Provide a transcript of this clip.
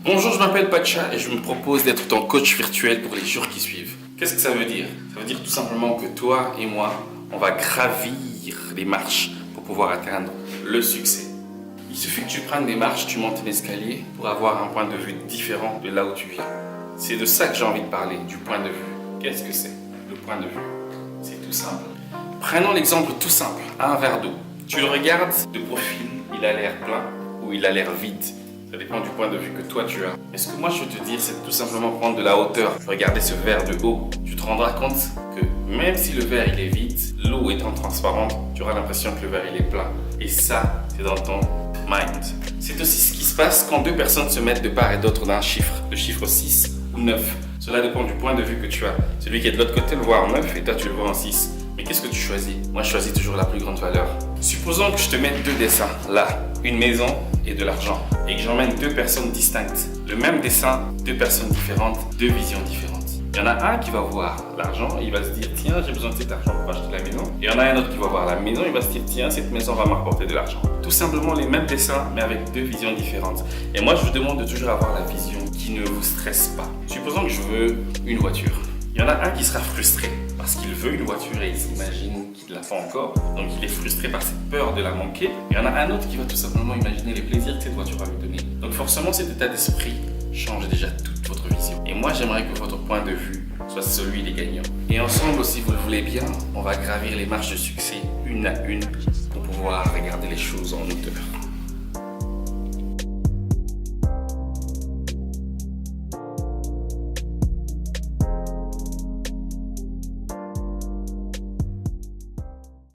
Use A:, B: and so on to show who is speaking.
A: Bonjour, je m'appelle Pacha et je me propose d'être ton coach virtuel pour les jours qui suivent. Qu'est-ce que ça veut dire? Ça veut dire tout simplement que toi et moi, on va gravir les marches pour pouvoir atteindre le succès. Il suffit que tu prennes des marches, tu montes un escalier pour avoir un point de vue différent de là où tu viens. C'est de ça que j'ai envie de parler, du point de vue. Qu'est-ce que c'est, le point de vue? C'est tout simple. Prenons l'exemple tout simple, un verre d'eau. Tu le regardes de profil, il a l'air plein ou il a l'air vide. Ça dépend du point de vue que toi tu as. Et ce que moi je veux te dire, c'est tout simplement prendre de la hauteur. Regarder ce verre de haut. Tu te rendras compte que même si le verre il est vide, l'eau étant transparente, tu auras l'impression que le verre il est plein. Et ça, c'est dans ton mind. C'est aussi ce qui se passe quand deux personnes se mettent de part et d'autre d'un chiffre. Le chiffre 6 ou 9. Cela dépend du point de vue que tu as. Celui qui est de l'autre côté le voit en 9 et toi tu le vois en 6. Mais qu'est-ce que tu choisis? Moi je choisis toujours la plus grande valeur. Supposons que je te mette deux dessins, là, une maison et de l'argent, et que j'emmène deux personnes distinctes. Le même dessin, deux personnes différentes, deux visions différentes. Il y en a un qui va voir l'argent et il va se dire tiens, j'ai besoin de cet argent pour acheter la maison. Et il y en a un autre qui va voir la maison et il va se dire tiens, cette maison va m'apporter de l'argent. Tout simplement les mêmes dessins mais avec deux visions différentes. Et moi je vous demande de toujours avoir la vision qui ne vous stresse pas. Supposons que je veux une voiture. Il y en a un qui sera frustré parce qu'il veut une voiture et il s'imagine qu'il ne l'a pas encore. Donc il est frustré par cette peur de la manquer. Il y en a un autre qui va tout simplement imaginer les plaisirs que cette voiture va lui donner. Donc forcément cet état d'esprit change déjà toute votre vision. Et moi j'aimerais que votre point de vue soit celui des gagnants. Et ensemble, si vous le voulez bien, on va gravir les marches de succès une à une pour pouvoir regarder les choses en hauteur.